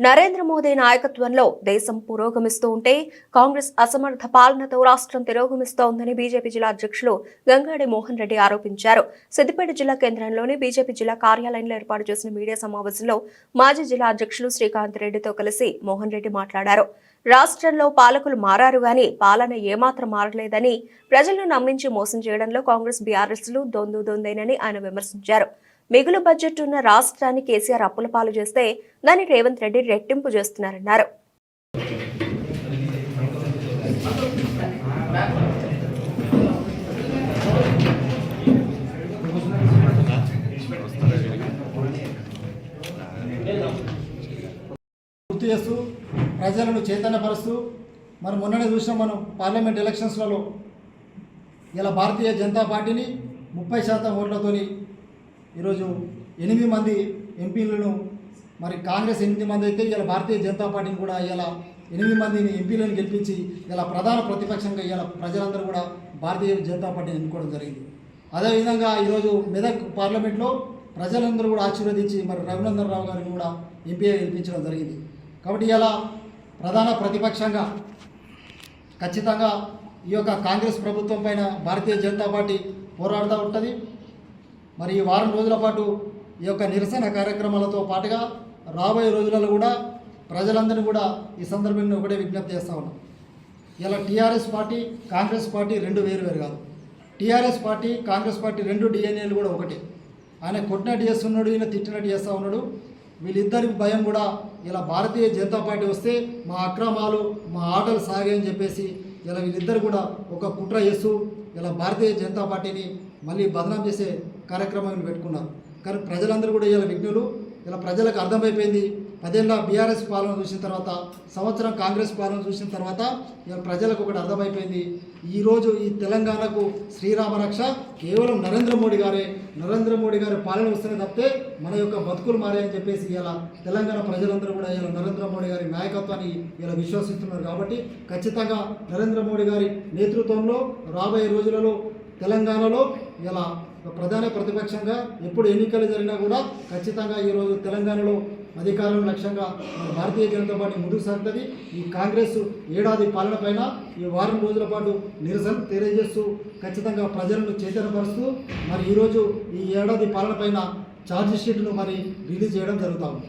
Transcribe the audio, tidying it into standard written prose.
నరేంద్ర మోదీ నాయకత్వంలో దేశం పురోగమిస్తూ ఉంటే కాంగ్రెస్ అసమర్థ పాలనతో రాష్ట్రం తిరోగమిస్తోందని బీజేపీ జిల్లా అధ్యక్షులు గంగాడి మోహన్ రెడ్డి ఆరోపించారు. సిద్దిపేట జిల్లా కేంద్రంలోని బీజేపీ జిల్లా కార్యాలయంలో ఏర్పాటు చేసిన మీడియా సమావేశంలో మాజీ జిల్లా అధ్యక్షులు శ్రీకాంత్ రెడ్డితో కలిసి మోహన్ రెడ్డి మాట్లాడారు. రాష్ట్రంలో పాలకులు మారారు గాని పాలన ఏమాత్రం మారలేదని, ప్రజలను నమ్మించి మోసం చేయడంలో కాంగ్రెస్ బీఆర్ఎస్లు దొందేనని ఆయన విమర్శించారు. మిగులు బడ్జెట్ ఉన్న రాష్ట్రాన్ని కేసీఆర్ అప్పుల పాలు చేస్తే దాన్ని రేవంత్ రెడ్డి రెట్టింపు చేస్తున్నారన్నారు. గుర్తు చేస్తూ ప్రజలను చైతన్యపరుస్తూ మనం మొన్ననే చూసినాం. మనం పార్లమెంట్ ఎలక్షన్స్లలో ఇలా భారతీయ జనతా పార్టీని 30% ఓట్లతోని ఈరోజు 8 మంది ఎంపీలను, మరి కాంగ్రెస్ 8 మంది అయితే ఇలా భారతీయ జనతా పార్టీని కూడా ఇలా 8 మందిని ఎంపీలను గెలిపించి ఇలా ప్రధాన ప్రతిపక్షంగా ఇలా ప్రజలందరూ కూడా భారతీయ జనతా పార్టీని ఎన్నుకోవడం జరిగింది. అదేవిధంగా ఈరోజు మెదక్ పార్లమెంట్లో ప్రజలందరూ కూడా ఆశీర్వదించి మరి రఘునందన్ రావు గారిని కూడా ఎంపీగా గెలిపించడం జరిగింది. కాబట్టి ఇలా ప్రధాన ప్రతిపక్షంగా ఖచ్చితంగా ఈ యొక్క కాంగ్రెస్ ప్రభుత్వం పైన భారతీయ జనతా పార్టీ పోరాడుతూ ఉంటుంది. మరి ఈ వారం రోజుల పాటు ఈ యొక్క నిరసన కార్యక్రమాలతో పాటుగా రాబోయే రోజులలో కూడా ప్రజలందరినీ కూడా ఈ సందర్భంగా ఒకటే విజ్ఞప్తి చేస్తూ ఉన్నాం. ఇలా టీఆర్ఎస్ పార్టీ కాంగ్రెస్ పార్టీ రెండు వేరు కాదు. టీఆర్ఎస్ పార్టీ కాంగ్రెస్ పార్టీ రెండు డిఎన్ఏలు కూడా ఒకటే. ఆయన కొట్టినట్టు చేస్తున్నాడు, ఈయన తిట్టినట్టు చేస్తూ ఉన్నాడు. వీళ్ళిద్దరి భయం కూడా ఇలా భారతీయ జనతా పార్టీ వస్తే మా అక్రమాలు మా ఆటలు సాగాయని చెప్పేసి ఇలా వీళ్ళిద్దరు కూడా ఒక కుట్ర చేస్తూ ఇలా భారతీయ జనతా పార్టీని మళ్ళీ బదనాం చేసే కార్యక్రమాన్ని పెట్టుకున్నారు. కానీ ప్రజలందరూ కూడా ఇలా విఘ్నులు. ఇలా ప్రజలకు అర్థమైపోయింది. 10 ఏళ్ళ బీఆర్ఎస్ పాలన చూసిన తర్వాత, సంవత్సరం కాంగ్రెస్ పాలన చూసిన తర్వాత ఇలా ప్రజలకు ఒకటి అర్థమైపోయింది. ఈరోజు ఈ తెలంగాణకు శ్రీరామ రక్ష కేవలం నరేంద్ర మోడీ గారి పాలన వస్తేనే తప్పితే మన యొక్క బతుకులు మారాయని చెప్పేసి ఇలా తెలంగాణ ప్రజలందరూ కూడా ఇలా నరేంద్ర మోడీ గారి నాయకత్వాన్ని ఇలా విశ్వసిస్తున్నారు. కాబట్టి ఖచ్చితంగా నరేంద్ర మోడీ గారి నేతృత్వంలో రాబోయే రోజులలో తెలంగాణలో ఇలా ప్రధాన ప్రతిపక్షంగా ఎప్పుడు ఎన్నికలు జరిగినా కూడా ఖచ్చితంగా ఈరోజు తెలంగాణలో అధికారం లక్ష్యంగా భారతీయ జనతా పార్టీ ముందుకు సాగుతుంది. ఈ కాంగ్రెస్ ఏడాది పాలన పైన ఈ వారం రోజుల పాటు నిరసన తెలియజేస్తూ ఖచ్చితంగా ప్రజలను చైతన్యపరుస్తూ మరి ఈరోజు ఈ ఏడాది పాలన పైన ఛార్జ్ షీట్ను మరి రిలీజ్ చేయడం జరుగుతూ ఉంది.